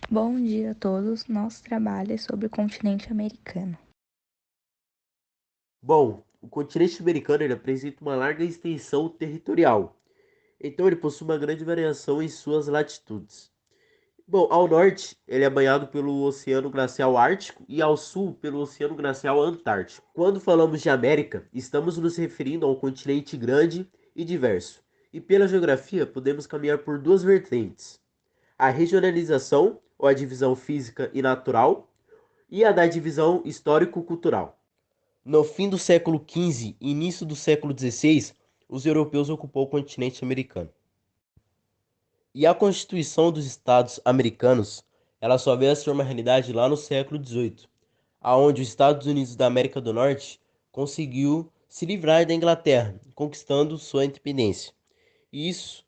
Bom dia a todos. Nosso trabalho é sobre o continente americano. Bom, o continente americano ele apresenta uma larga extensão territorial, então ele possui uma grande variação em suas latitudes. Bom, ao norte ele é banhado pelo Oceano Glacial Ártico e ao sul pelo Oceano Glacial Antártico. Quando falamos de América, estamos nos referindo a um continente grande e diverso. E pela geografia, podemos caminhar por duas vertentes: a regionalização, ou a divisão física e natural, e a da divisão histórico-cultural. No fim do século XV e início do século XVI, os europeus ocupou o continente americano. E a Constituição dos Estados Americanos, ela só veio a ser uma realidade lá no século XVIII, aonde os Estados Unidos da América do Norte conseguiu se livrar da Inglaterra, conquistando sua independência. E isso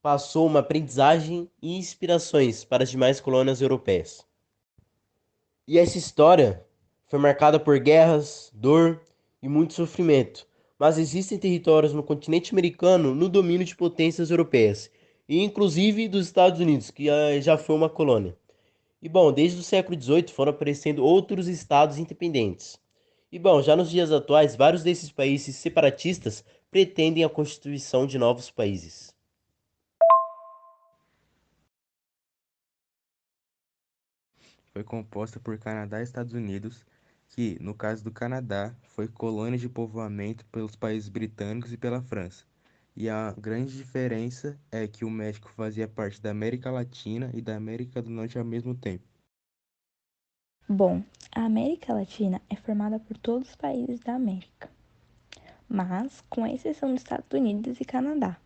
passou uma aprendizagem e inspirações para as demais colônias europeias. E essa história foi marcada por guerras, dor e muito sofrimento. Mas existem territórios no continente americano no domínio de potências europeias, e inclusive dos Estados Unidos, que já foi uma colônia. E bom, desde o século XVIII foram aparecendo outros estados independentes. E bom, já nos dias atuais, vários desses países separatistas pretendem a constituição de novos países. Foi composta por Canadá e Estados Unidos, que, no caso do Canadá, foi colônia de povoamento pelos países britânicos e pela França. E a grande diferença é que o México fazia parte da América Latina e da América do Norte ao mesmo tempo. Bom, a América Latina é formada por todos os países da América, mas com exceção dos Estados Unidos e Canadá.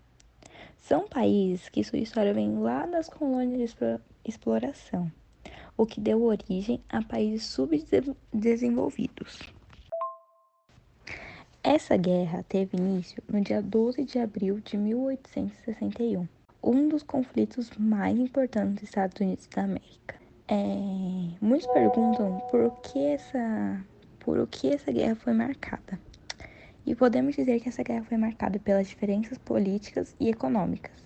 São países que sua história vem lá das colônias de exploração, o que deu origem a países subdesenvolvidos. Essa guerra teve início no dia 12 de abril de 1861, um dos conflitos mais importantes dos Estados Unidos da América. Muitos perguntam por o que essa guerra foi marcada. E podemos dizer que essa guerra foi marcada pelas diferenças políticas e econômicas.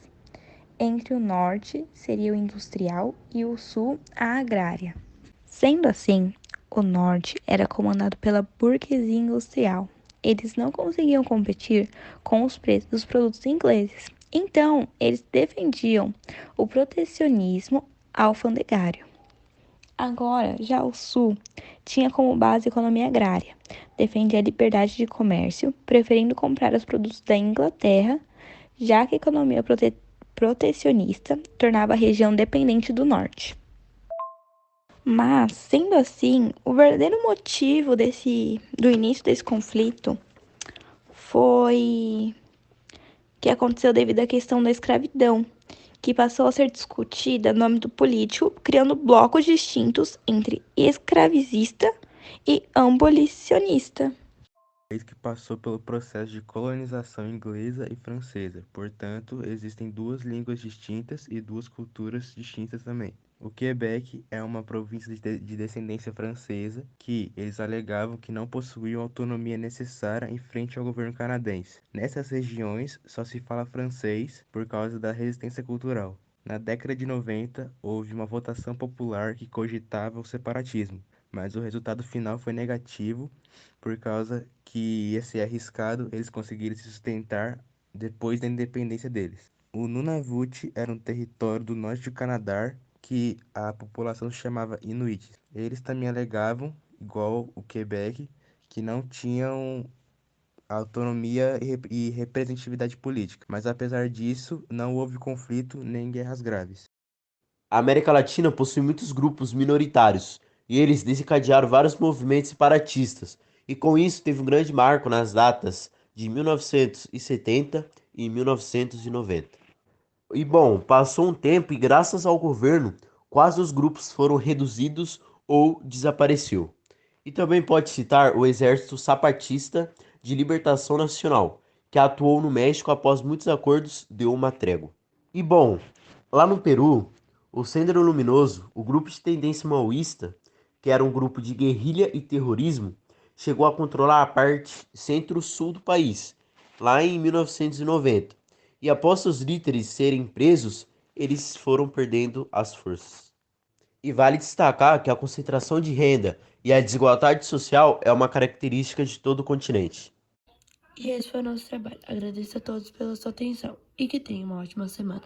Entre o norte seria o industrial e o sul a agrária. Sendo assim, o norte era comandado pela burguesia industrial. Eles não conseguiam competir com os preços dos produtos ingleses. Então, eles defendiam o protecionismo alfandegário. Agora, já o Sul tinha como base a economia agrária, defendia a liberdade de comércio, preferindo comprar os produtos da Inglaterra, já que a economia protecionista tornava a região dependente do Norte. Mas, sendo assim, o verdadeiro motivo do início desse conflito foi que aconteceu devido à questão da escravidão, que passou a ser discutida no âmbito político, criando blocos distintos entre escravizista e abolicionista. País que passou pelo processo de colonização inglesa e francesa, portanto, existem duas línguas distintas e duas culturas distintas também. O Quebec é uma província de descendência francesa que eles alegavam que não possuíam a autonomia necessária em frente ao governo canadense. Nessas regiões só se fala francês por causa da resistência cultural. Na década de 90, houve uma votação popular que cogitava o separatismo, mas o resultado final foi negativo por causa que ia ser arriscado eles conseguirem se sustentar depois da independência deles. O Nunavut era um território do norte do Canadá que a população se chamava Inuit. Eles também alegavam, igual o Quebec, que não tinham autonomia e representatividade política, mas apesar disso, não houve conflito nem guerras graves. A América Latina possui muitos grupos minoritários, e eles desencadearam vários movimentos separatistas, e com isso teve um grande marco nas datas de 1970 e 1990. E bom, passou um tempo e graças ao governo, quase os grupos foram reduzidos ou desapareceu. E também pode citar o Exército Zapatista de Libertação Nacional, que atuou no México após muitos acordos, deu uma trégua. E bom, lá no Peru, o Sendero Luminoso, o grupo de tendência maoísta, que era um grupo de guerrilha e terrorismo, chegou a controlar a parte centro-sul do país, lá em 1990. E após seus líderes serem presos, eles foram perdendo as forças. E vale destacar que a concentração de renda e a desigualdade social é uma característica de todo o continente. E esse foi o nosso trabalho. Agradeço a todos pela sua atenção e que tenham uma ótima semana.